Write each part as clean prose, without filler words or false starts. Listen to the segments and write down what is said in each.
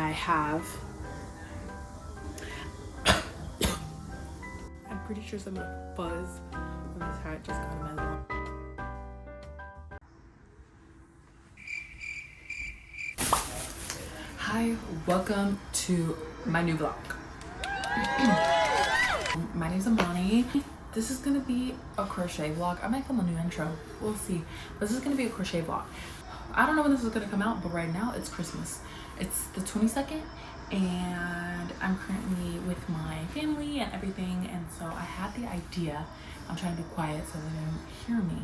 I have, I'm pretty sure some of the fuzz from this hat just got in my lawn. Hi, welcome to my new vlog. My name's Amani. This is gonna be a crochet vlog. I might film a new intro, we'll see. This is gonna be a crochet vlog. I don't know when this is gonna come out, but right now it's Christmas. It's the 22nd and I'm currently with my family and everything, and so I had the idea, I'm trying to be quiet so they don't hear me,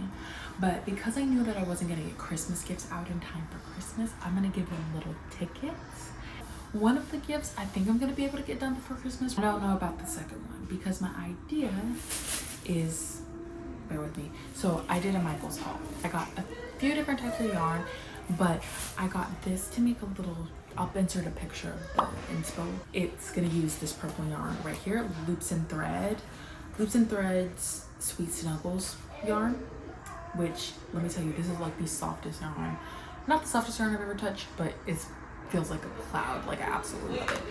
but because I knew that I wasn't gonna get Christmas gifts out in time for Christmas, I'm gonna give them little tickets. One of the gifts I think I'm gonna be able to get done before Christmas. I don't know about the second one because my idea is, bear with me. So I did a Michael's haul. I got a few different types of yarn, but I got this to make a little, I'll insert a picture of the inspo. It's gonna use this purple yarn right here, Loops and Threads Sweet Snuggles yarn, which let me tell you, this is like the softest yarn. Not the softest yarn I've ever touched, but it feels like a cloud. Like I absolutely love it.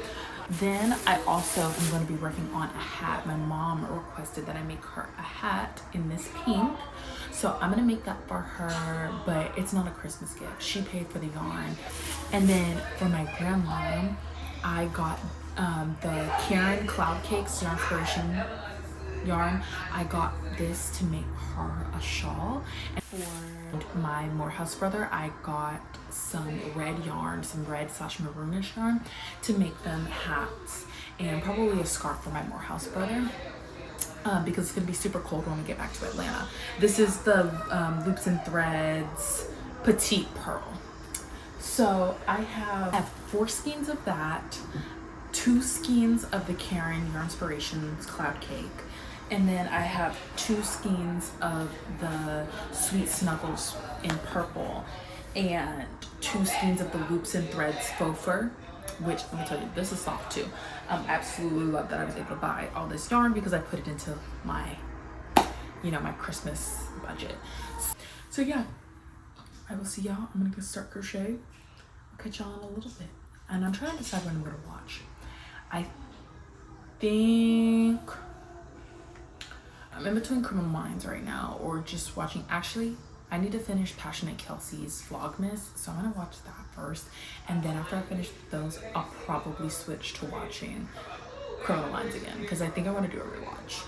Then I also am going to be working on a hat. My mom requested that I make her a hat in this pink, so I'm going to make that for her, but it's not a Christmas gift. She paid for the yarn. And then for my grandma, I got the Karen Cloud Cakes Yarn Inspiration yarn. I got this to make her a shawl. And for my Morehouse brother, I got some red yarn, some red / maroonish yarn to make them hats, and probably a scarf for my Morehouse brother because it's gonna be super cold when we get back to Atlanta. This is the Loops and Threads Petite Pearl. So I have 4 skeins of that, 2 skeins of the Karen Yarn Inspirations Cloud Cake, and then I have 2 skeins of the Sweet Snuggles in purple, and 2 skeins of the Loops and Threads Faux Fur, which let me tell you, this is soft too. Absolutely love that I was able to buy all this yarn because I put it into my, my Christmas budget. So yeah, I will see y'all. I'm gonna go start crochet. I'll catch y'all in a little bit. And I'm trying to decide when I'm gonna watch. I think I'm in between Criminal Minds right now or just watching. Actually, I need to finish Passionate Kelsey's Vlogmas, so I'm gonna watch that first, and then after I finish those, I'll probably switch to watching Criminal Minds again because I think I want to do a rewatch.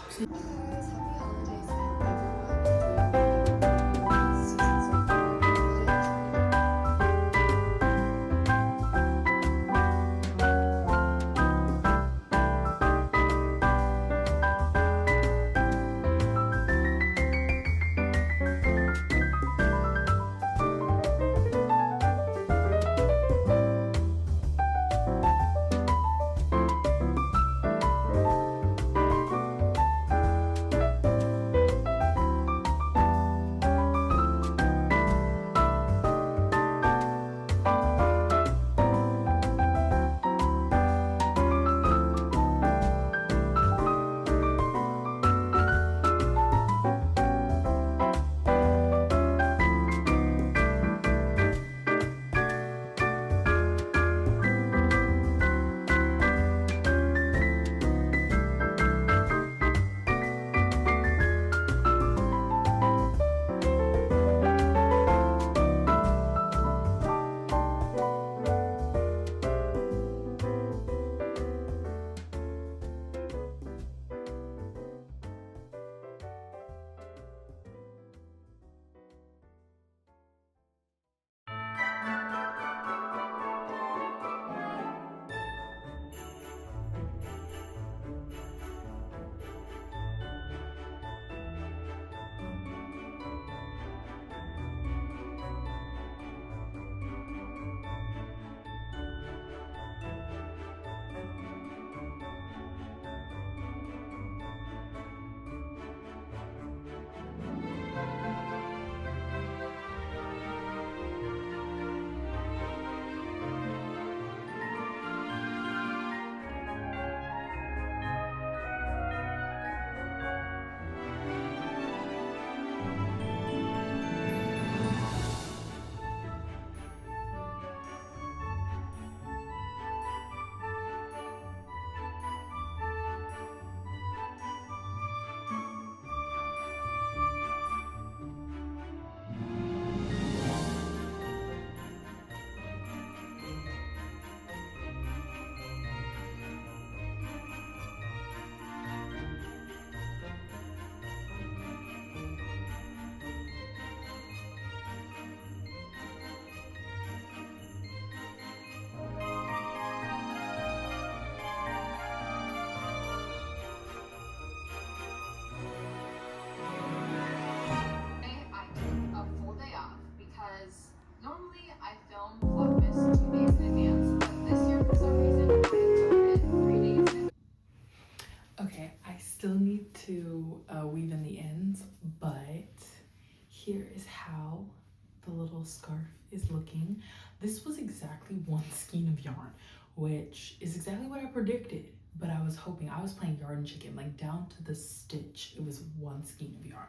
scarf is looking. This was exactly one skein of yarn, which is exactly what I predicted. But I was hoping, I was playing yarn chicken, like down to the stitch. It was one skein of yarn,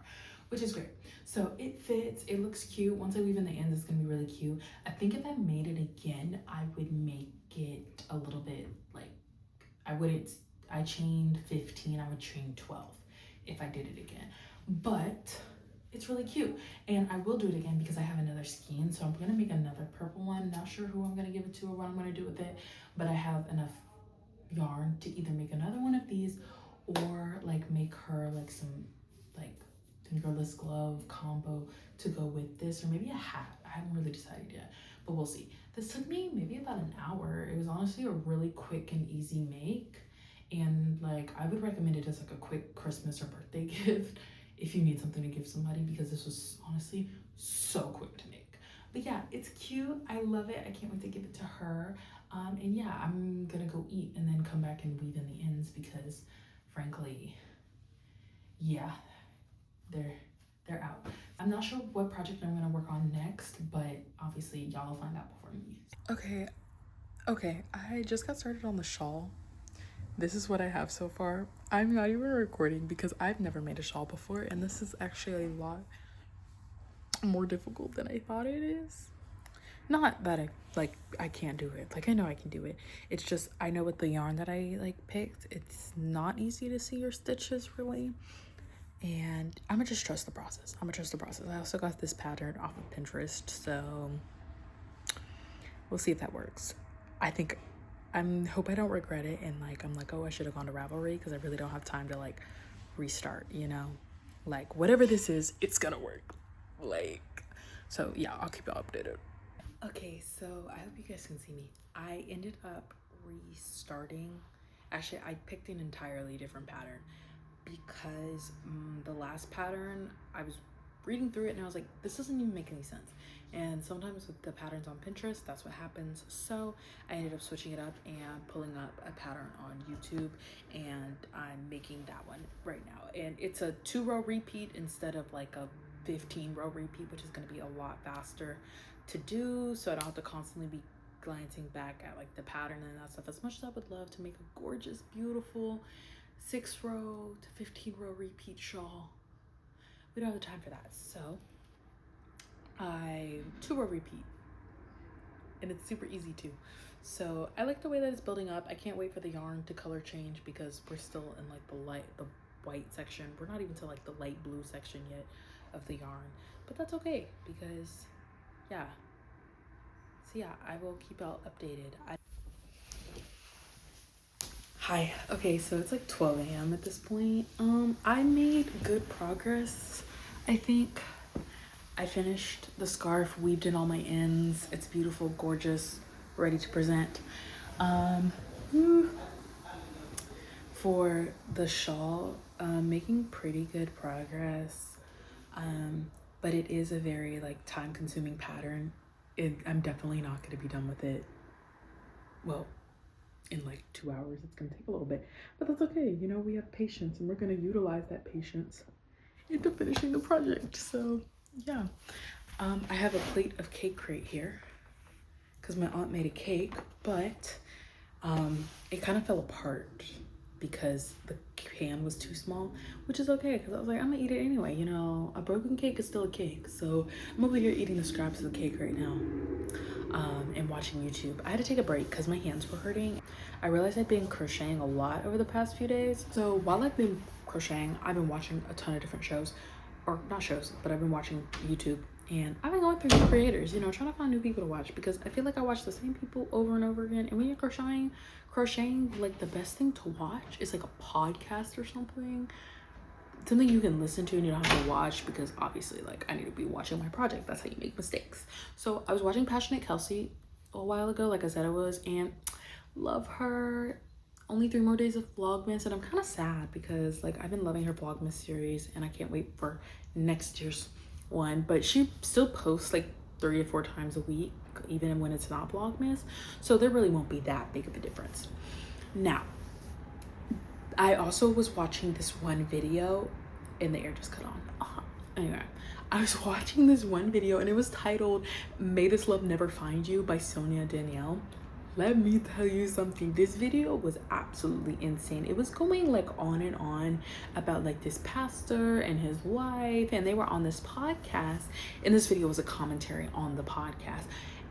which is great. So it fits, it looks cute. Once I weave in the ends, it's gonna be really cute. I think if I made it again, I would make it a little bit like, I chained 15, I would chain 12 if I did it again. But it's really cute. And I will do it again because I have another skein. So I'm gonna make another purple one. Not sure who I'm gonna give it to or what I'm gonna do with it, but I have enough yarn to either make another one of these or like make her like some like fingerless glove combo to go with this, or maybe a hat. I haven't really decided yet, but we'll see. This took me maybe about an hour. It was honestly a really quick and easy make, and like I would recommend it as like a quick Christmas or birthday gift if you need something to give somebody, because this was honestly so quick to make. But yeah, it's cute. I love it. I can't wait to give it to her. And yeah, I'm gonna go eat and then come back and weave in the ends because frankly, yeah, they're out. I'm not sure what project I'm gonna work on next, but obviously y'all will find out before me. Okay, I just got started on the shawl. This is what I have so far. I'm not even recording because I've never made a shawl before, and this is actually a lot more difficult than I thought it is. Not that I can't do it. Like I know I can do it. It's just I know with the yarn that I like picked, it's not easy to see your stitches really. And I'm gonna just trust the process. I also got this pattern off of Pinterest, so we'll see if that works. I hope I don't regret it and like I'm like, oh, I should have gone to Ravelry because I really don't have time to like restart, you know? Like whatever this is, it's gonna work. Like, so yeah, I'll keep y'all updated. Okay, so I hope you guys can see me. I ended up restarting. Actually, I picked an entirely different pattern because the last pattern, I was reading through it and I was like, this doesn't even make any sense. And sometimes with the patterns on Pinterest, that's what happens. So I ended up switching it up and pulling up a pattern on YouTube, and I'm making that one right now. And it's a 2-row repeat instead of like a 15-row repeat, which is going to be a lot faster to do, so I don't have to constantly be glancing back at like the pattern and that stuff. As much as I would love to make a gorgeous, beautiful 6-row to 15-row repeat shawl, we don't have the time for that. So I 2-row repeat, and it's super easy too. So I like the way that it's building up. I can't wait for the yarn to color change because we're still in like the white section. We're not even to like the light blue section yet of the yarn, but that's okay because yeah. So yeah, I will keep y'all updated. Hi. Okay, so it's like 12 a.m. at this point. I made good progress. I think I finished the scarf, weaved in all my ends. It's beautiful, gorgeous, ready to present. For the shawl, making pretty good progress. But it is a very like time-consuming pattern. I'm definitely not going to be done with it. Well, in like 2 hours. It's going to take a little bit, but that's okay. You know, we have patience, and we're going to utilize that patience into finishing the project. So yeah, I have a plate of cake crate here because my aunt made a cake, but it kind of fell apart because the pan was too small, which is okay because I was like, I'm gonna eat it anyway. You know, a broken cake is still a cake. So I'm over here eating the scraps of the cake right now, and watching YouTube. I had to take a break because my hands were hurting. I realized I've been crocheting a lot over the past few days. So while I've been crocheting, I've been watching a ton of different shows, or not shows, but I've been watching YouTube. And I've been going through new creators, you know, trying to find new people to watch because I feel like I watch the same people over and over again. And when you're crocheting, like the best thing to watch is like a podcast or something you can listen to and you don't have to watch, because obviously like I need to be watching my project. That's how you make mistakes. So I was watching Passionate Kelsey a while ago, like I said I was, and love her. Only 3 more days of Vlogmas, and I'm kind of sad because like I've been loving her Vlogmas series and I can't wait for next year's one. But she still posts like 3 or 4 times a week, even when it's not Vlogmas, so there really won't be that big of a difference. Now, I also was watching this one video, and the air just cut on. Anyway, I was watching this one video and it was titled "May This Love Never Find You" by Sonia Danielle. Let me tell you something, this video was absolutely insane. It was going like on and on about like this pastor and his wife, and they were on this podcast, and this video was a commentary on the podcast.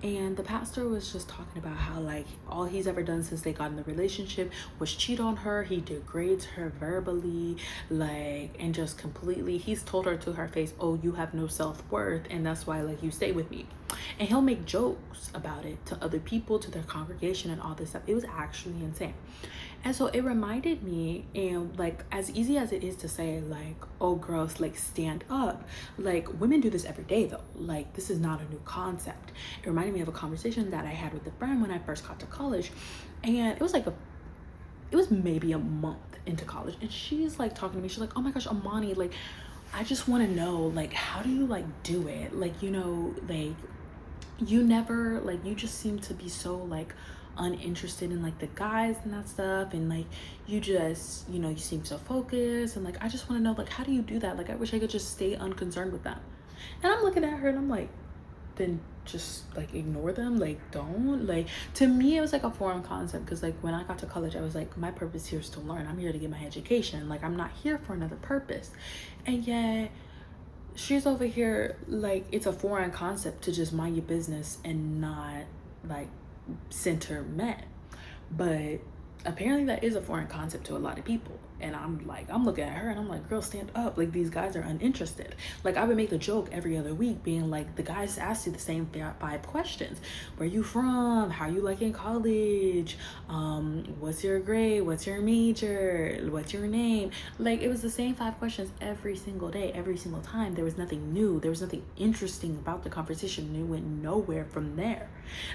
And the pastor was just talking about how like all he's ever done since they got in the relationship was cheat on her. He degrades her verbally, like, and just completely, he's told her to her face, oh, you have no self-worth, and that's why like you stay with me. And he'll make jokes about it to other people, to their congregation, and all this stuff. It was actually insane. And so it reminded me, and like, as easy as it is to say like, oh girls, like stand up, like women do this every day though. Like, this is not a new concept. It reminded me of a conversation that I had with a friend when I first got to college, and it was like it was maybe a month into college, and she's like talking to me, she's like, oh my gosh, Amani, like I just want to know, like, how do you like do it, like, you know, like you never, like, you just seem to be so like uninterested in like the guys and that stuff, and like you just, you know, you seem so focused, and like I just want to know, like, how do you do that? Like, I wish I could just stay unconcerned with them. And I'm looking at her and I'm like, then just like ignore them, like don't, like, to me it was like a foreign concept, because like when I got to college I was like, my purpose here is to learn, I'm here to get my education, like I'm not here for another purpose. And yet she's over here like it's a foreign concept to just mind your business and not like center men. But apparently that is a foreign concept to a lot of people. And I'm like, I'm looking at her and I'm like, girl, stand up. Like, these guys are uninterested. Like, I would make the joke every other week being like, the guys ask you the same 5 questions. Where you from? How you like in college? What's your grade? What's your major? What's your name? Like, it was the same 5 questions every single day, every single time. There was nothing new. There was nothing interesting about the conversation, and it went nowhere from there.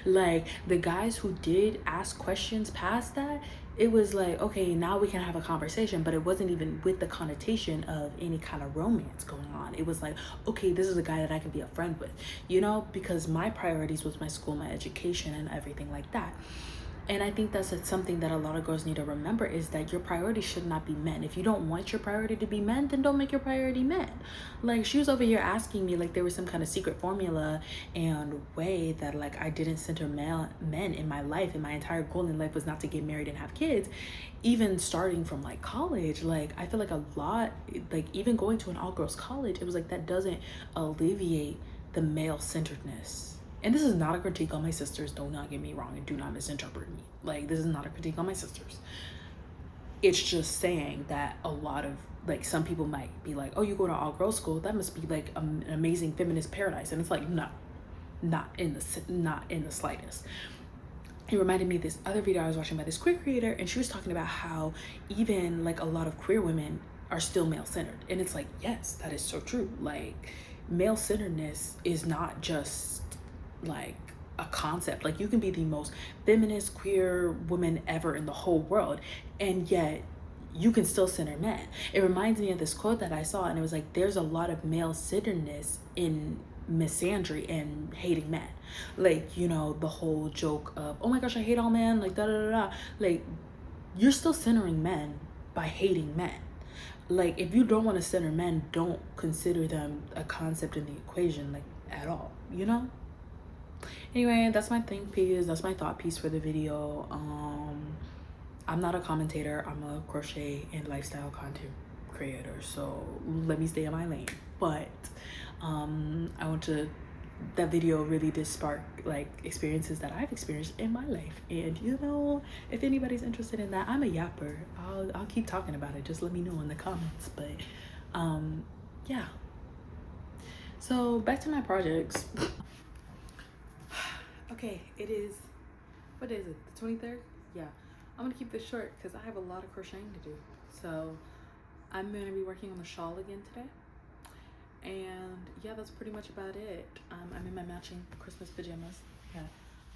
Like, the guys who did ask questions past that, it was like, okay, now we can have a conversation, but it wasn't even with the connotation of any kind of romance going on. It was like, okay, this is a guy that I can be a friend with, you know, because my priorities was my school, my education, and everything like that. And I think that's something that a lot of girls need to remember, is that your priority should not be men. If you don't want your priority to be men, then don't make your priority men. Like, she was over here asking me like there was some kind of secret formula and way that like I didn't center men in my life, and my entire goal in life was not to get married and have kids. Even starting from like college, like I feel like a lot, like even going to an all-girls college, it was like that doesn't alleviate the male-centeredness. And this is not a critique on my sisters, do not get me wrong, and do not misinterpret me. Like, this is not a critique on my sisters. It's just saying that a lot of, like, some people might be like, oh, you go to all girls school, that must be like an amazing feminist paradise. And it's like, no, not in the slightest. It reminded me of this other video I was watching by this queer creator, and she was talking about how even like a lot of queer women are still male-centered. And it's like, yes, that is so true. Like, male-centeredness is not just like a concept. Like, you can be the most feminist queer woman ever in the whole world, and yet you can still center men. It reminds me of this quote that I saw, and it was like, there's a lot of male-centeredness in misandry and hating men. Like, you know, the whole joke of, oh my gosh, I hate all men, like da da da da. Like, you're still centering men by hating men. Like, if you don't want to center men, don't consider them a concept in the equation, like, at all, you know? Anyway, that's my think piece, that's my thought piece for the video. I'm not a commentator, I'm a crochet and lifestyle content creator, so let me stay in my lane. But I want to, that video really did spark like experiences that I've experienced in my life, and you know, if anybody's interested in that, I'm a yapper. I'll keep talking about it, just let me know in the comments. But yeah, so back to my projects. Okay, it is, what is it, the 23rd? Yeah, I'm gonna keep this short because I have a lot of crocheting to do. So I'm gonna be working on the shawl again today. And yeah, that's pretty much about it. I'm in my matching Christmas pajamas that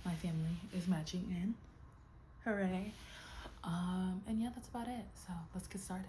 my family is matching in. Hooray. And yeah, that's about it. So let's get started.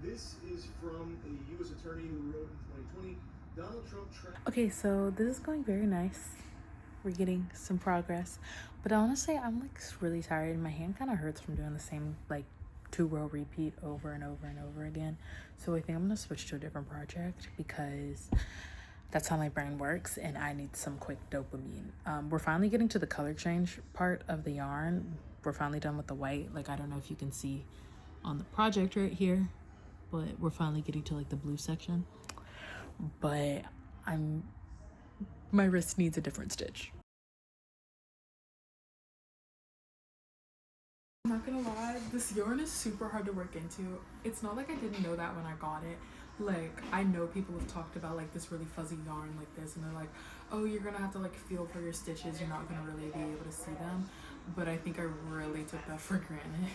This is from a U.S. attorney who wrote in 2020, Donald Trump. Okay, so this is going very nice. We're getting some progress, but honestly, I'm like really tired. My hand kind of hurts from doing the same like 2-row repeat over and over and over again. So I think I'm gonna switch to a different project because that's how my brain works and I need some quick dopamine. We're finally getting to the color change part of the yarn. We're finally done with the white. Like, I don't know if you can see on the project right here, but we're finally getting to like the blue section. But my wrist needs a different stitch. I'm not gonna lie, this yarn is super hard to work into. It's not like I didn't know that when I got it. Like, I know people have talked about like this really fuzzy yarn like this, and they're like, oh, you're gonna have to like feel for your stitches, you're not gonna really be able to see them. But I think I really took that for granted.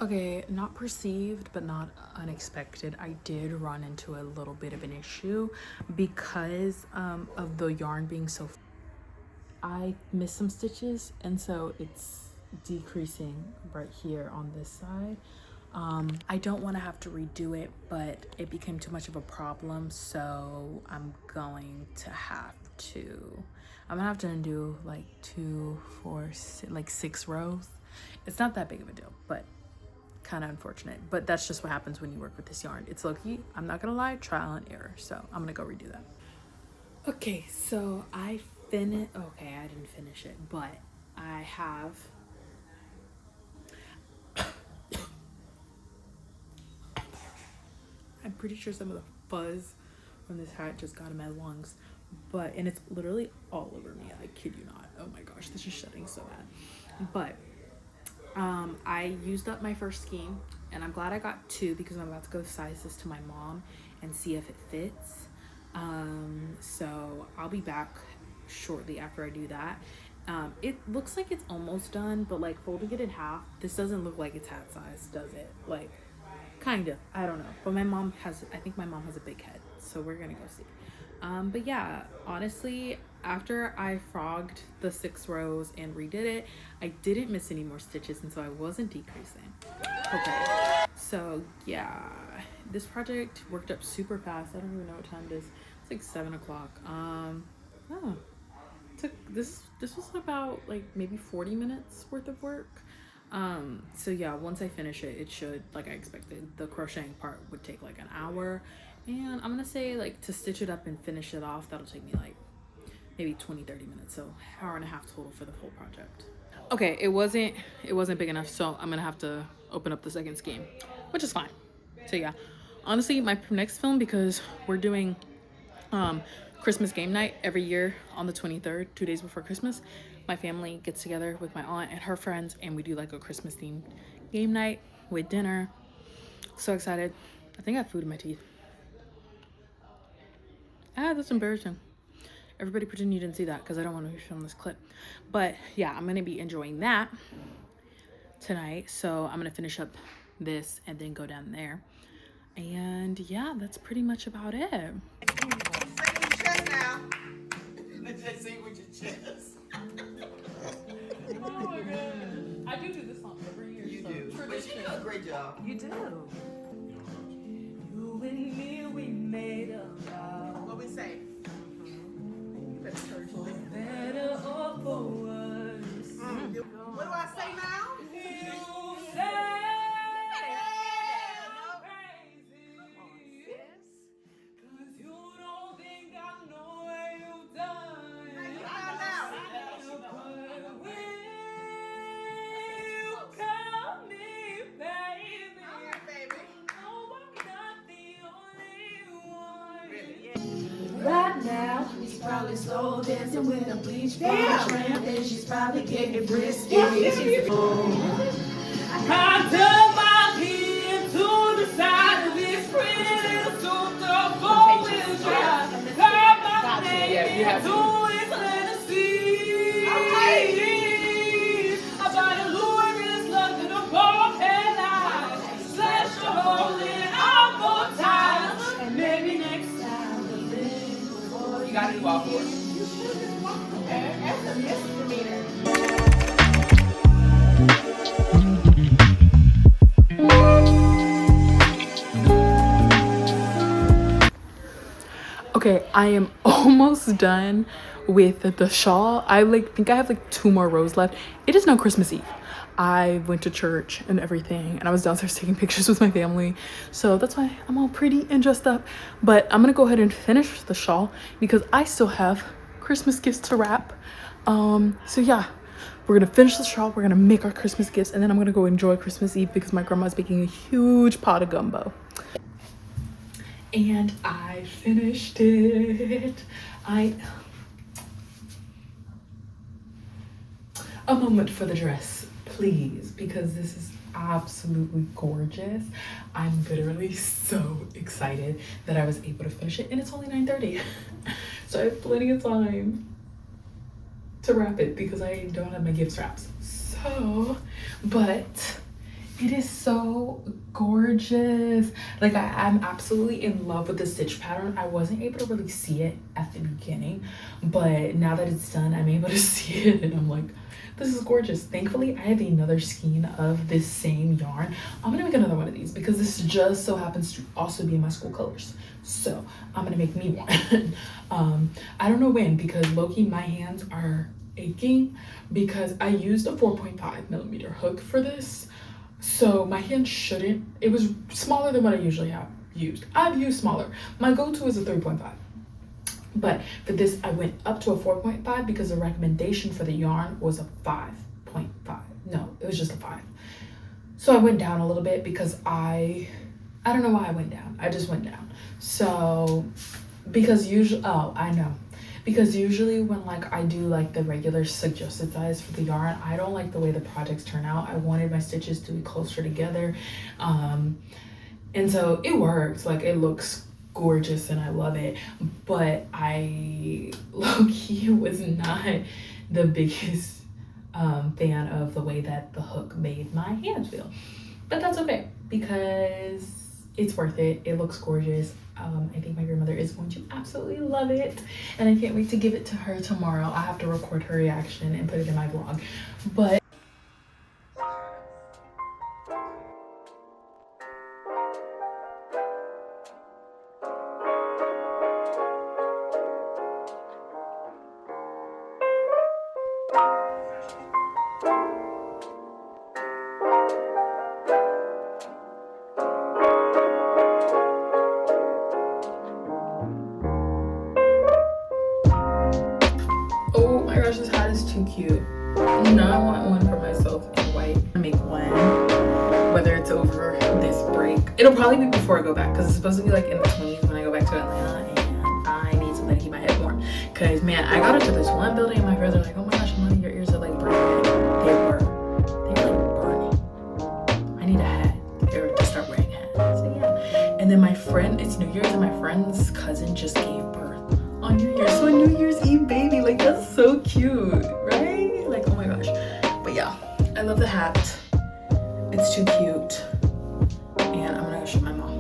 Okay, not perceived, but not unexpected. I did run into a little bit of an issue because of the yarn being so... I missed some stitches, and so it's decreasing right here on this side. I don't want to have to redo it, but it became too much of a problem, so I'm going to have to undo like 2, 4, like 6 rows. It's not that big of a deal, but kind of unfortunate. But that's just what happens when you work with this yarn. It's low-key, I'm not gonna lie, trial and error. So I'm gonna go redo that. Okay, so I didn't finish it, but I have I'm pretty sure some of the fuzz from this hat just got in my lungs, and it's literally all over me. I kid you not. Oh my gosh, this is shedding so bad. But I used up my first skein, and I'm glad I got 2 because I'm about to go size this to my mom and see if it fits. So I'll be back shortly after I do that. It looks like it's almost done, but like folding it in half, this doesn't look like it's hat size, does it? Like, kind of, I don't know. But I think my mom has a big head, so we're gonna go see. But yeah, honestly, after I frogged the 6 rows and redid it, I didn't miss any more stitches, and so I wasn't decreasing. Okay, so yeah, this project worked up super fast. I don't even know what time it is. It's like 7 o'clock. This was about like maybe 40 minutes worth of work. So yeah, once I finish it, it should, like I expected, the crocheting part would take like an hour, and I'm gonna say like to stitch it up and finish it off, that'll take me like maybe 20-30 minutes, so hour and a half total for the whole project. Okay, it wasn't big enough, so I'm gonna have to open up the second skein, which is fine. So yeah, honestly, my next film, because we're doing Christmas game night every year on the 23rd, 2 days before Christmas. My family gets together with my aunt and her friends, and we do like a Christmas themed game night with dinner. So excited. I think I have food in my teeth. That's embarrassing. Everybody pretend you didn't see that because I don't want to film this clip. But yeah, I'm going to be enjoying that tonight. So I'm going to finish up this and then go down there. And yeah, that's pretty much about it. Sing with your chest now. Let's just sing with your chest. Oh my god. I do this song every year. You do. But you do a great job. You do. You and me, we made a vow. What we say? For better or for worse. What do I say now? You say you don't think I know what you've done. Hey, you out now. probably slow dancing with a bleach blonde tramp, and she's probably getting frisky. I dug my feet into the side of this pretty little souped-up four-wheel drive. Got my name into its little seat. I bought a Louis wristlet and a ball headlight. Slash a hole in it all 4 times. And maybe next time the thing before You gotta do all 4. That's a misdemeanor. Okay, I am almost done with the shawl. I think I have like 2 more rows left. It is now Christmas Eve. I went to church and everything, and I was downstairs taking pictures with my family, so that's why I'm all pretty and dressed up. But I'm gonna go ahead and finish the shawl because I still have Christmas gifts to wrap. So yeah, we're gonna finish the shawl, we're gonna make our Christmas gifts, and then I'm gonna go enjoy Christmas Eve because my grandma's baking a huge pot of gumbo. And I finished it. A moment for the dress, please, because this is absolutely gorgeous. I'm literally so excited that I was able to finish it, and it's only 9:30. So I have plenty of time to wrap it because I don't have my gift wraps. So, but it is so gorgeous. Like I'm absolutely in love with the stitch pattern. I wasn't able to really see it at the beginning, but now that it's done, I'm able to see it, and I'm like, this is gorgeous. Thankfully, I have another skein of this same yarn. I'm gonna make another one of these because this just so happens to also be in my school colors. So I'm gonna make me one. I don't know when, because low-key my hands are aching because I used a 4.5mm hook for this. So my hand shouldn't, it was smaller than what I usually have used. I've used smaller. My go-to is a 3.5. But for this, I went up to a 4.5 because the recommendation for the yarn was a 5.5. No, it was just a 5. So I went down a little bit because I don't know why I went down. I just went down. So because usually, because usually when like I do like the regular suggested size for the yarn, I don't like the way the projects turn out. I wanted my stitches to be closer together. And so it works, like it looks gorgeous and I love it, but I low-key was not the biggest fan of the way that the hook made my hands feel, but that's okay because it's worth it. It looks gorgeous. I think my grandmother is going to absolutely love it, and I can't wait to give it to her tomorrow. I have to record her reaction and put it in my vlog. But oh my gosh, this hat is too cute. Now I want one for myself in white. I make one, whether it's over this break. It'll probably be before I go back because it's supposed to be like in the 20s when I go back to Atlanta, and I need something to keep my head warm. Cause man, I got into this one building and my friends are like, oh my gosh, Money, your ears are like burning. They were like burning. I need a hat to start wearing hats. So yeah. And then my friend, it's New Year's and my friend's cousin just gave birth on New Year's. So a New Year's Eve baby, like that's so cute, right? Like, oh my gosh. But yeah, I love the hat. It's too cute. And I'm gonna go show my mom.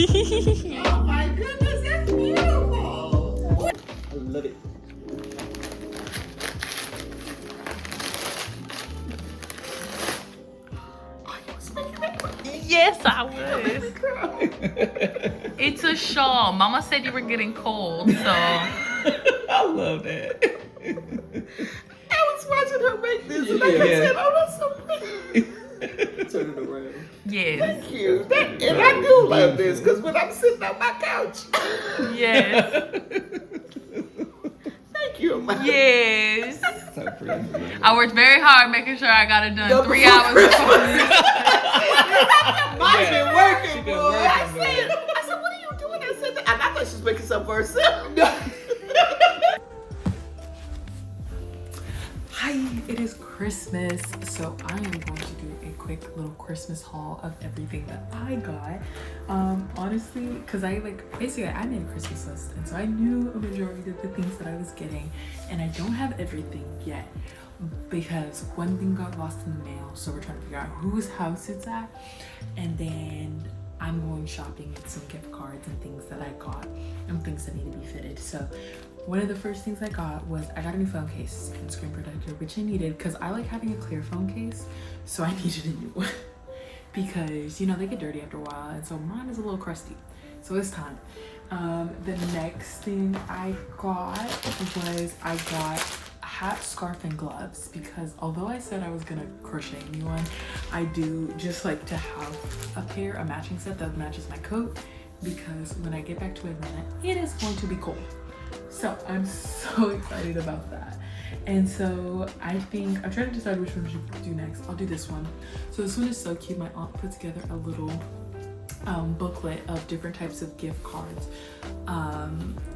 Oh my goodness, that's beautiful. love it. Yes, I was. It's a shawl. Mama said you were getting cold, so. I love that. I was watching her make this and I said, oh, that's so pretty. Turn it around. Yes. Thank you. And I do love this because when I'm sitting on my couch. Yes. Thank you, Mama. Yes. So pretty. I worked very hard making sure I got it done 3 hours before. Mom's been working, boy. I said, what are you doing? I said, and I thought she was making something for herself. Hi, it is Christmas, so I am going to do a quick little Christmas haul of everything that I got. Honestly, because I made a Christmas list, and so I knew a majority of the things that I was getting, and I don't have everything yet because one thing got lost in the mail, so we're trying to figure out whose house it's at, and then I'm going shopping with some gift cards and things that I got and things that need to be fitted. So one of the first things I got was I got a new phone case and screen protector, which I needed because I like having a clear phone case, so I needed a new one because, you know, they get dirty after a while, and so mine is a little crusty, so it's time. The next thing I got was I got a hat, scarf, and gloves because although I said I was gonna crochet a new one, I do just like to have a matching set that matches my coat because when I get back to Atlanta, it is going to be cold. So I'm so excited about that. And so I think I'm trying to decide which one we should do next. I'll do this one. So this one is so cute. My aunt put together a little booklet of different types of gift cards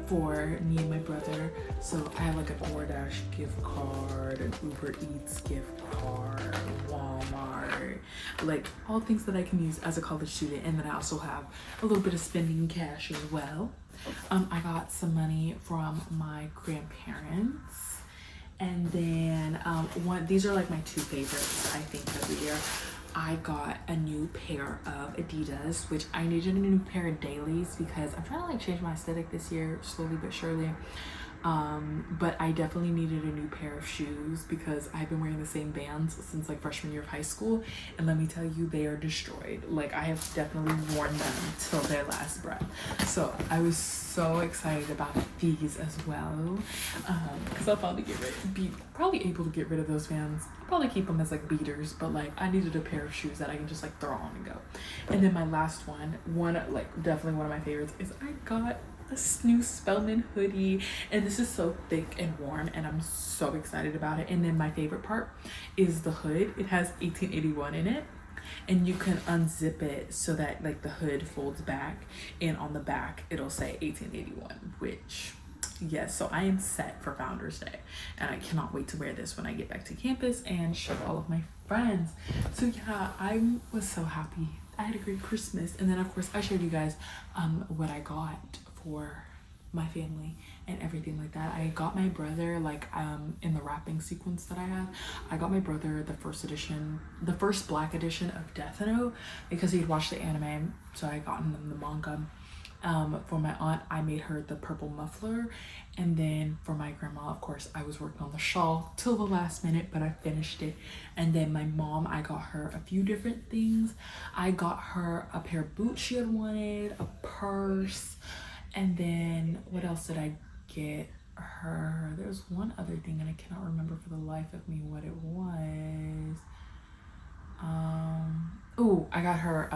for me and my brother. So I have like a DoorDash gift card, an Uber Eats gift card, Walmart, like all things that I can use as a college student. And then I also have a little bit of spending cash as well. I got some money from my grandparents, and then these are like my two favorites I think of the year. I got a new pair of Adidas, which I needed a new pair of dailies because I'm trying to like change my aesthetic this year slowly but surely. But I definitely needed a new pair of shoes because I've been wearing the same Vans since like freshman year of high school, and let me tell you, they are destroyed. Like I have definitely worn them till their last breath. So I was so excited about these as well because I'll probably probably able to get rid of those Vans. I'll probably keep them as like beaters, but like I needed a pair of shoes that I can just like throw on and go. And then my last one like definitely one of my favorites is I got a new Spellman hoodie, and this is so thick and warm, and I'm so excited about it. And then my favorite part is the hood. It has 1881 in it, and you can unzip it so that like the hood folds back, and on the back it'll say 1881, which yes, so I am set for Founders Day, and I cannot wait to wear this when I get back to campus and show all of my friends. So yeah, I was so happy. I had a great Christmas. And then of course I showed you guys what I got for my family and everything like that. I got my brother like in the wrapping sequence that I have, I got my brother the first black edition of Death Note because he'd watched the anime, so I got him the manga. For my aunt, I made her the purple muffler, and then for my grandma, of course, I was working on the shawl till the last minute, but I finished it. And then my mom, I got her a few different things. I got her a pair of boots she had wanted, a purse, and then what else did I get her? There's one other thing, and I cannot remember for the life of me what it was. Oh, I got her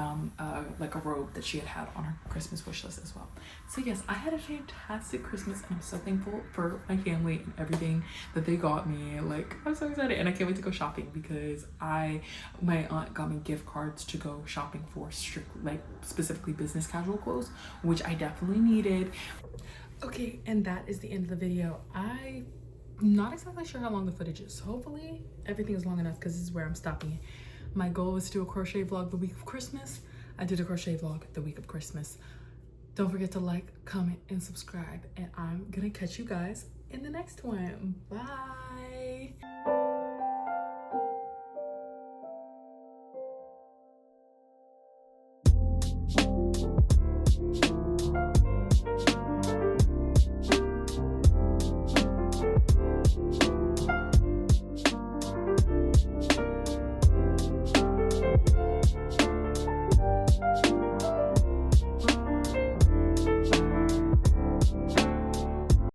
like a robe that she had on her Christmas wish list as well. So yes, I had a fantastic Christmas, and I'm so thankful for my family and everything that they got me. Like, I'm so excited, and I can't wait to go shopping because my aunt got me gift cards to go shopping for specifically business casual clothes, which I definitely needed. Okay, and that is the end of the video. I'm not exactly sure how long the footage is, so hopefully everything is long enough because this is where I'm stopping it. My goal was to do a crochet vlog the week of Christmas. I did a crochet vlog the week of Christmas. Don't forget to like, comment, and subscribe. And I'm gonna catch you guys in the next one. Bye.